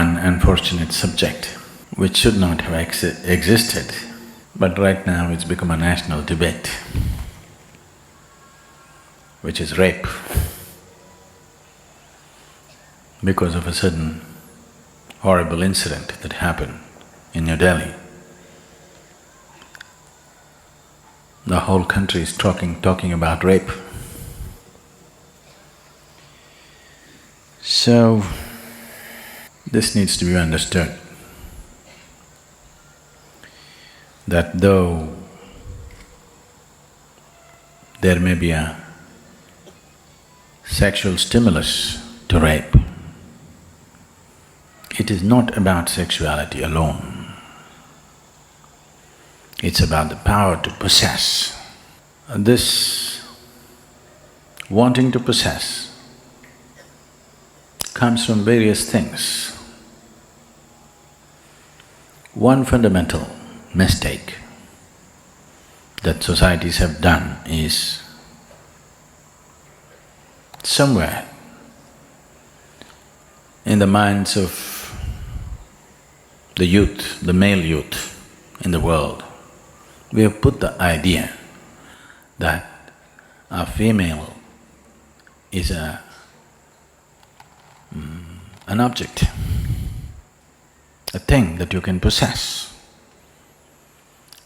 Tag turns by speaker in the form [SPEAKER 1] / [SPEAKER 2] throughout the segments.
[SPEAKER 1] one unfortunate subject which should not have existed, but right now it's become a national debate, which is rape. Because of a certain horrible incident that happened in New Delhi, the whole country is talking about rape. So, this needs to be understood, that though there may be a sexual stimulus to rape, it is not about sexuality alone. It's about the power to possess. This wanting to possess comes from various things. One fundamental mistake that societies have done is somewhere in the minds of the youth, the male youth in the world, we have put the idea that a female is an object, a thing that you can possess.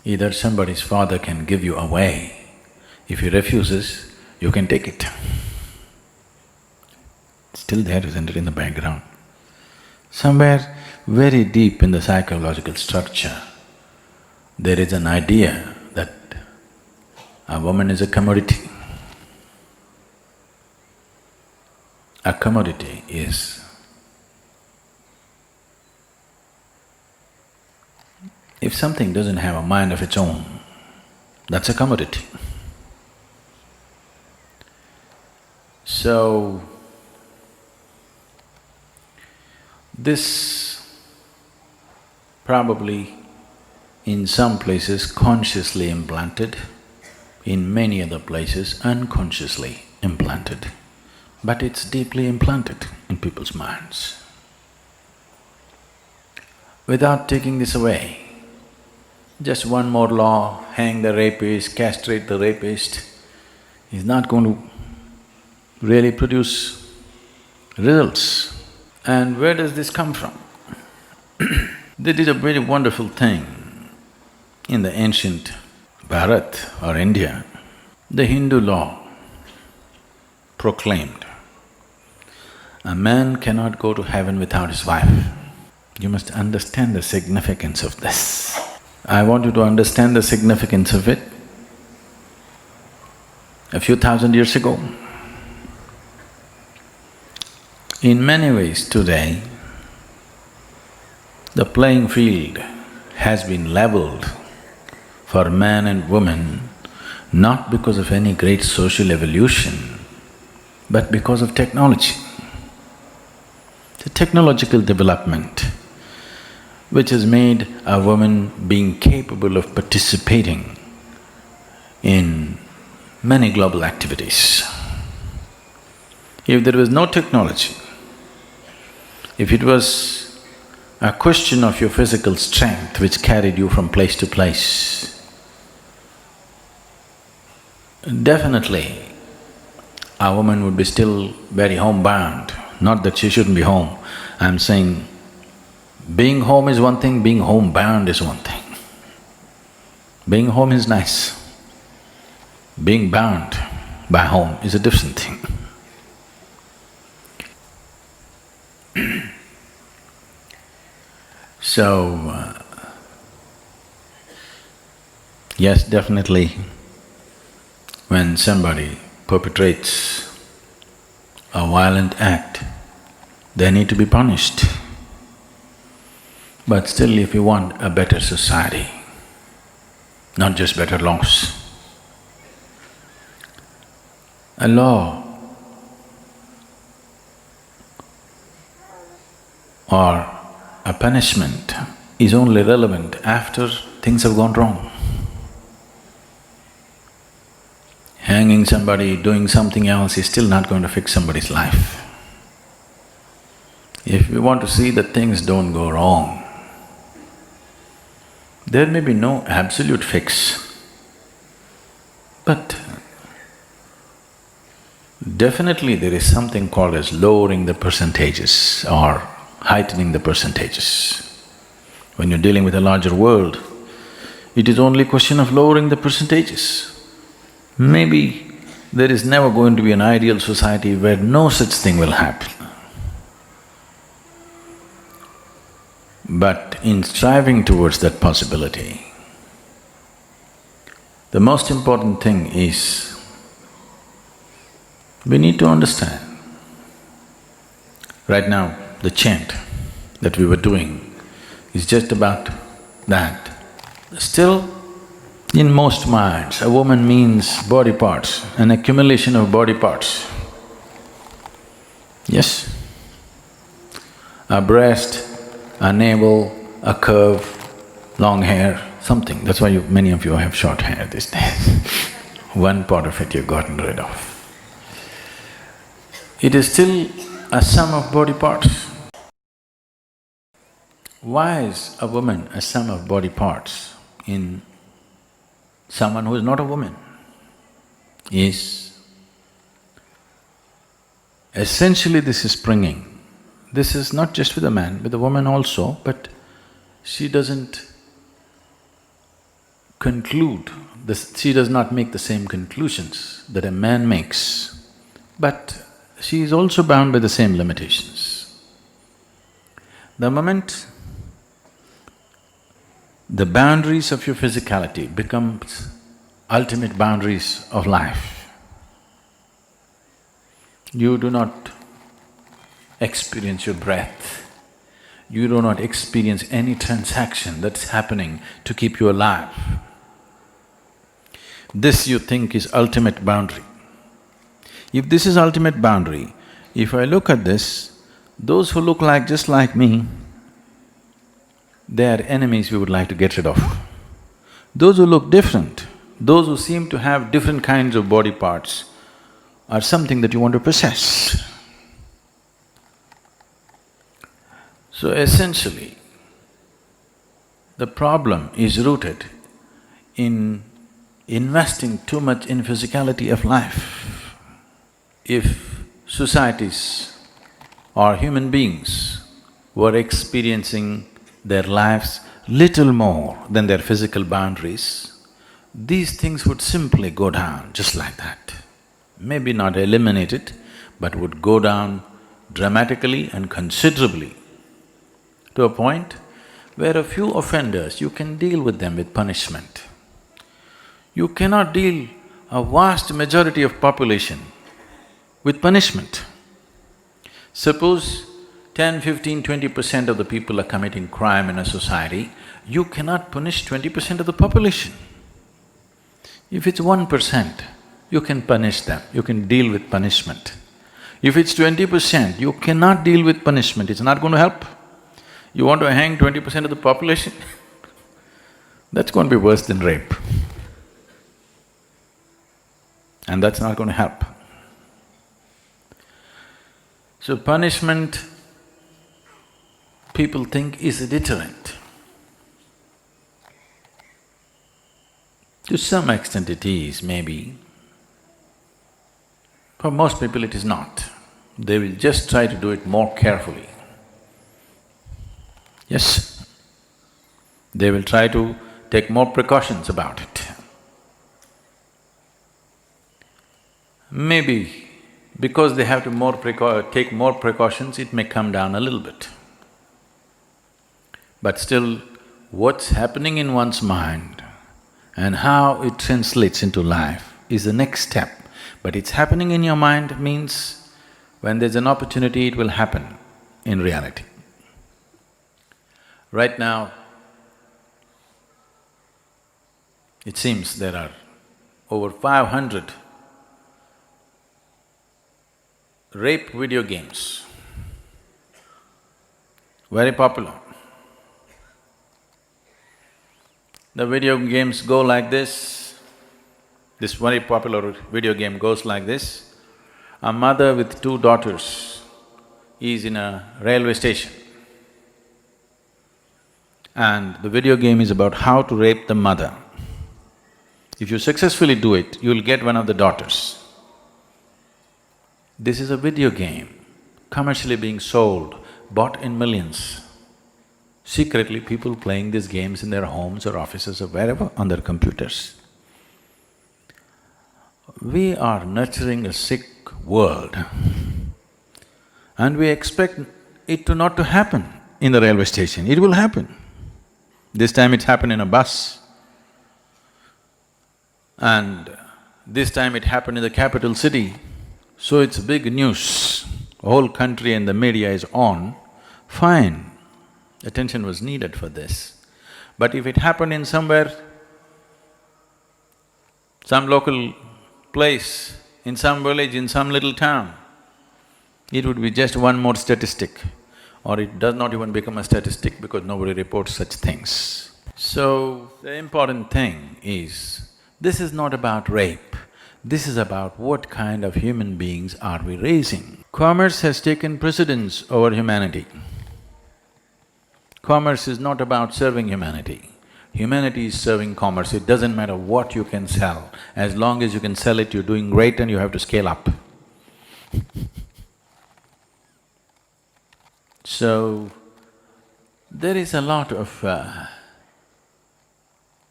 [SPEAKER 1] Either somebody's father can give you away, if he refuses, you can take it. It's still there, isn't it, in the background? Somewhere very deep in the psychological structure, there is an idea that a woman is a commodity. A commodity is… if something doesn't have a mind of its own, that's a commodity. So, this probably in some places consciously implanted, in many other places unconsciously implanted, but it's deeply implanted in people's minds. Without taking this away, just one more law, hang the rapist, castrate the rapist, is not going to really produce results. And where does this come from? They did a very wonderful thing in the ancient Bharat or India. The Hindu law proclaimed, a man cannot go to heaven without his wife. You must understand the significance of this. I want you to understand the significance of it. A few thousand years ago, in many ways today, the playing field has been leveled for man and woman not because of any great social evolution, but because of technology. The technological development which has made a woman being capable of participating in many global activities. If there was no technology, if it was a question of your physical strength which carried you from place to place, definitely a woman would be still very homebound. Not that she shouldn't be home, I'm saying being home is one thing, being homebound is one thing. Being home is nice. Being bound by home is a different thing. So, yes, definitely, when somebody perpetrates a violent act, they need to be punished. But still, if you want a better society, not just better laws, a law or a punishment is only relevant after things have gone wrong. Hanging somebody, doing something else is still not going to fix somebody's life. If we want to see that things don't go wrong, there may be no absolute fix, but definitely there is something called as lowering the percentages or heightening the percentages. When you're dealing with a larger world, it is only a question of lowering the percentages. Maybe there is never going to be an ideal society where no such thing will happen. But in striving towards that possibility, the most important thing is we need to understand. Right now, the chant that we were doing is just about that. Still, in most minds, a woman means body parts, an accumulation of body parts. Yes? A breast, a navel, a curve, long hair, something. That's why many of you have short hair these days. One part of it you've gotten rid of. It is still a sum of body parts. Why is a woman a sum of body parts in someone who is not a woman? Is essentially this is springing. This is not just with a man, with a woman also, but she doesn't conclude, she does not make the same conclusions that a man makes, but she is also bound by the same limitations. The moment the boundaries of your physicality becomes ultimate boundaries of life, you do not experience your breath, you do not experience any transaction that's happening to keep you alive. This you think is ultimate boundary. If this is ultimate boundary, if I look at this, those who look like just like me, they are enemies we would like to get rid of. Those who look different, those who seem to have different kinds of body parts are something that you want to possess. So essentially, the problem is rooted in investing too much in physicality of life. If societies or human beings were experiencing their lives little more than their physical boundaries, these things would simply go down just like that. Maybe not eliminated, but would go down dramatically and considerably, to a point where a few offenders, you can deal with them with punishment. You cannot deal a vast majority of population with punishment. Suppose 10, 15, 20% of the people are committing crime in a society, you cannot punish 20% of the population. If it's 1%, you can punish them, you can deal with punishment. If it's 20%, you cannot deal with punishment, it's not going to help. You want to hang 20% of the population? That's going to be worse than rape. And that's not going to help. So punishment, people think, is a deterrent. To some extent it is, maybe. For most people it is not. They will just try to do it more carefully. Yes, they will try to take more precautions about it. Maybe because they have to take more precautions, it may come down a little bit. But still, what's happening in one's mind and how it translates into life is the next step. But it's happening in your mind means when there's an opportunity, it will happen in reality. Right now, it seems there are over 500 rape video games, very popular. The video games go like this very popular video game goes like this. A mother with two daughters is in a railway station and the video game is about how to rape the mother. If you successfully do it, you'll get one of the daughters. This is a video game, commercially being sold, bought in millions. Secretly, people playing these games in their homes or offices or wherever on their computers. We are nurturing a sick world and we expect it to not to happen in the railway station. It will happen. This time it happened in a bus and this time it happened in the capital city, so it's big news. The whole country and the media is on, fine, attention was needed for this. But if it happened in somewhere, some local place, in some village, in some little town, it would be just one more statistic, or it does not even become a statistic because nobody reports such things. So, the important thing is, this is not about rape, this is about what kind of human beings are we raising. Commerce has taken precedence over humanity. Commerce is not about serving humanity. Humanity is serving commerce. It doesn't matter what you can sell. As long as you can sell it, you're doing great and you have to scale up. So, there is a lot of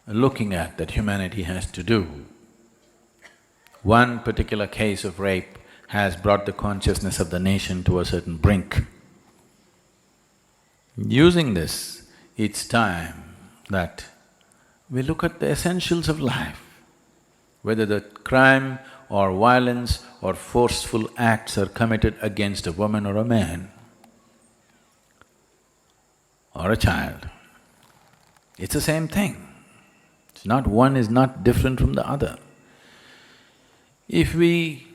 [SPEAKER 1] looking at that humanity has to do. One particular case of rape has brought the consciousness of the nation to a certain brink. Using this, it's time that we look at the essentials of life. Whether the crime or violence or forceful acts are committed against a woman or a man or a child, it's the same thing. It's not… one is not different from the other. If we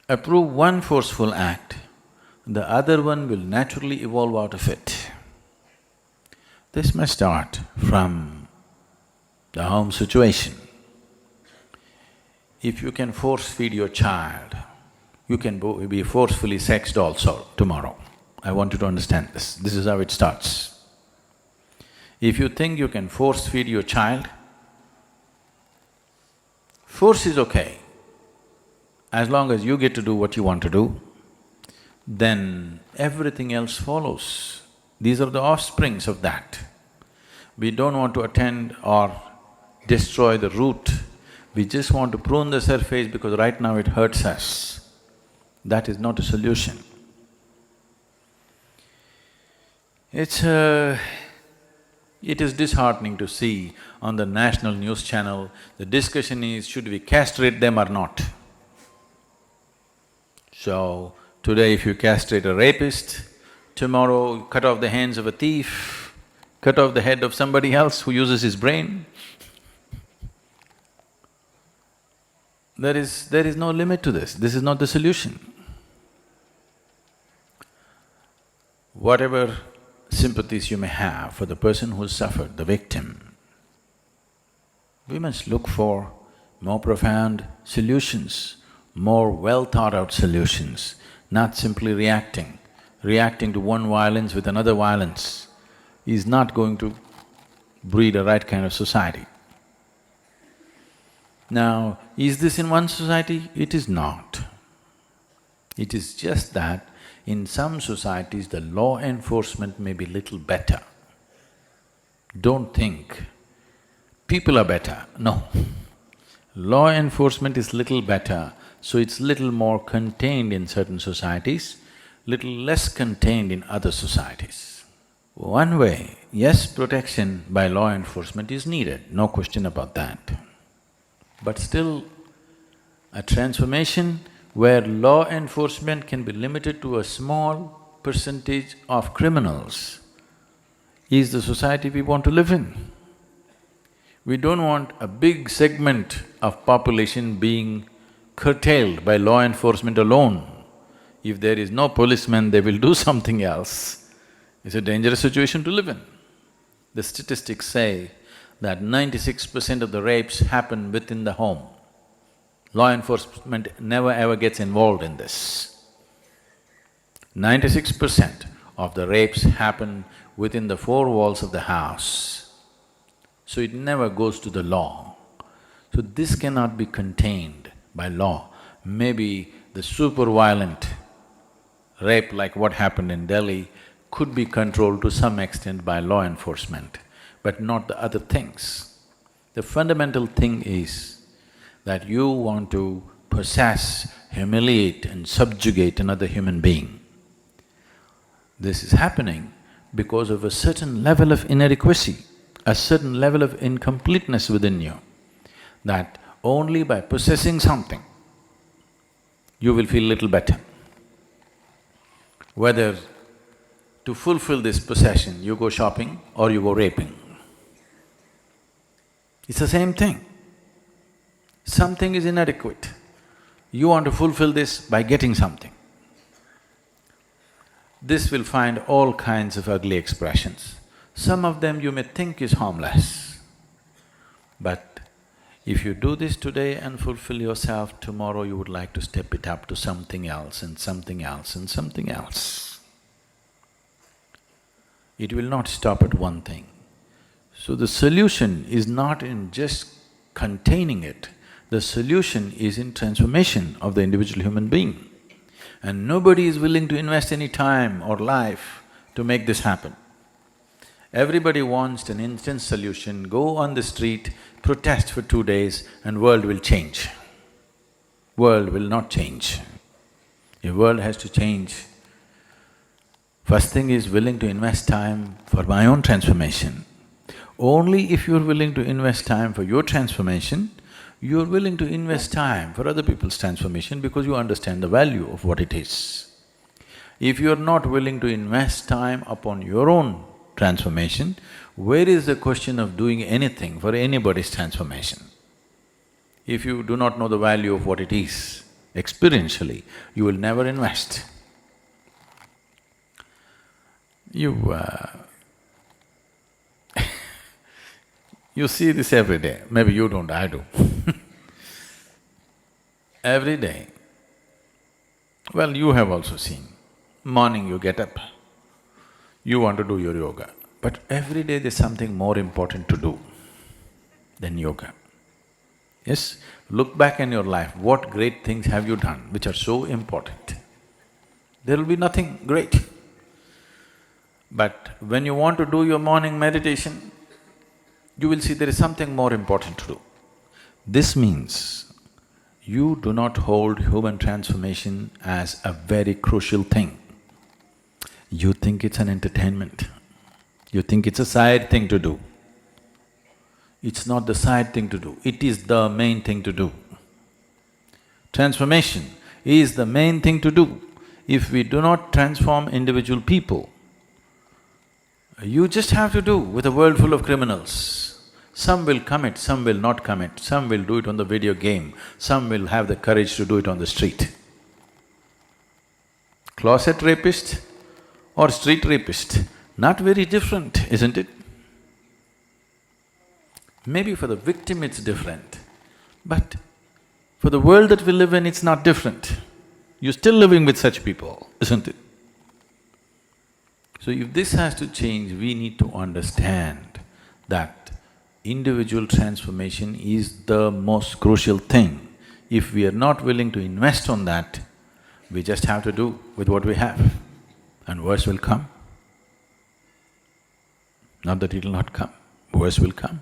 [SPEAKER 1] approve one forceful act, the other one will naturally evolve out of it. This must start from the home situation. If you can force-feed your child, you can be forcefully sexed also tomorrow. I want you to understand this. This is how it starts. If you think you can force-feed your child, force is okay. As long as you get to do what you want to do, then everything else follows. These are the offsprings of that. We don't want to attend or destroy the root, we just want to prune the surface because right now it hurts us. That is not a solution. It is disheartening to see on the national news channel, the discussion is, should we castrate them or not? So, today if you castrate a rapist, tomorrow cut off the hands of a thief, cut off the head of somebody else who uses his brain. There is no limit to this is not the solution. Whatever sympathies you may have for the person who suffered, the victim, we must look for more profound solutions, more well-thought-out solutions, not simply reacting. Reacting to one violence with another violence is not going to breed a right kind of society. Now, is this in one society? It is not. It is just that in some societies the law enforcement may be little better. Don't think people are better, no. Law enforcement is little better, so it's little more contained in certain societies, little less contained in other societies. One way, yes, protection by law enforcement is needed, no question about that. But still, a transformation where law enforcement can be limited to a small percentage of criminals is the society we want to live in. We don't want a big segment of population being curtailed by law enforcement alone. If there is no policeman, they will do something else. It's a dangerous situation to live in. The statistics say that 96% of the rapes happen within the home. Law enforcement never ever gets involved in this. 96% of the rapes happen within the four walls of the house, so it never goes to the law. So this cannot be contained by law. Maybe the super violent rape like what happened in Delhi could be controlled to some extent by law enforcement, but not the other things. The fundamental thing is that you want to possess, humiliate and subjugate another human being. This is happening because of a certain level of inadequacy, a certain level of incompleteness within you, that only by possessing something, you will feel little better. Whether to fulfill this possession, you go shopping or you go raping. It's the same thing. Something is inadequate. You want to fulfill this by getting something. This will find all kinds of ugly expressions. Some of them you may think is harmless, but if you do this today and fulfill yourself, tomorrow you would like to step it up to something else and something else and something else. It will not stop at one thing. So the solution is not in just containing it, the solution is in transformation of the individual human being. And nobody is willing to invest any time or life to make this happen. Everybody wants an instant solution, go on the street, protest for 2 days and world will change. World will not change. Your world has to change. First thing is willing to invest time for my own transformation. Only if you're willing to invest time for your transformation, you're willing to invest time for other people's transformation because you understand the value of what it is. If you're not willing to invest time upon your own transformation, where is the question of doing anything for anybody's transformation? If you do not know the value of what it is experientially, you will never invest. You see this every day, maybe you don't, I do every day. Well, you have also seen, morning you get up, you want to do your yoga, but every day there's something more important to do than yoga. Yes? Look back in your life, what great things have you done which are so important? There will be nothing great. But when you want to do your morning meditation, you will see there is something more important to do. This means you do not hold human transformation as a very crucial thing. You think it's an entertainment, you think it's a side thing to do. It's not the side thing to do, it is the main thing to do. Transformation is the main thing to do. If we do not transform individual people, you just have to do with a world full of criminals. Some will commit, some will not commit, some will do it on the video game, some will have the courage to do it on the street. Closet rapist or street rapist, not very different, isn't it? Maybe for the victim it's different, but for the world that we live in, it's not different. You're still living with such people, isn't it? So if this has to change, we need to understand that individual transformation is the most crucial thing. If we are not willing to invest on that, we just have to do with what we have, and worse will come. Not that it will not come, worse will come.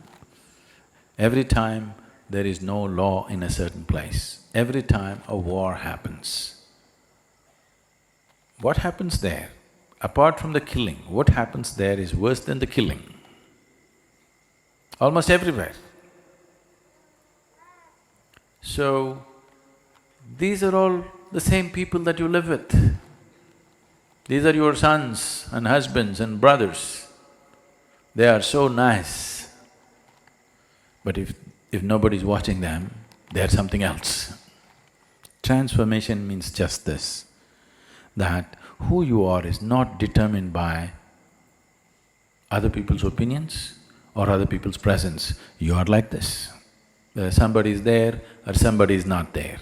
[SPEAKER 1] Every time there is no law in a certain place, every time a war happens, what happens there? Apart from the killing, what happens there is worse than the killing. Almost everywhere. So, these are all the same people that you live with. These are your sons and husbands and brothers. They are so nice. But if nobody's watching them, they're something else. Transformation means just this, that who you are is not determined by other people's opinions or other people's presence. You are like this. whether somebody is there or somebody is not there.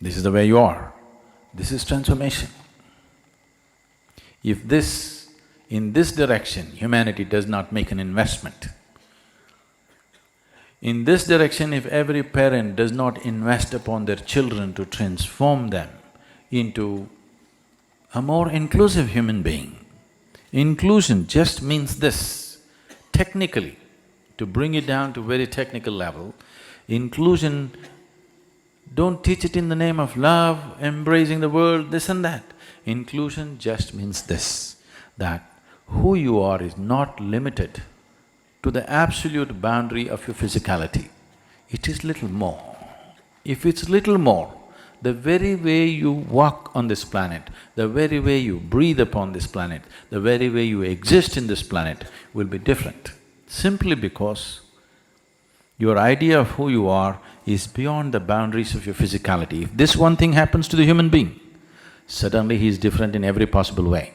[SPEAKER 1] This is the way you are. This is transformation. If in this direction, humanity does not make an investment, in this direction, if every parent does not invest upon their children to transform them into a more inclusive human being, inclusion just means this. Technically, to bring it down to very technical level, inclusion, don't teach it in the name of love, embracing the world, this and that. Inclusion just means this, that who you are is not limited to the absolute boundary of your physicality. It is little more. If it's little more, the very way you walk on this planet, the very way you breathe upon this planet, the very way you exist in this planet will be different, simply because your idea of who you are is beyond the boundaries of your physicality. If this one thing happens to the human being, suddenly he is different in every possible way.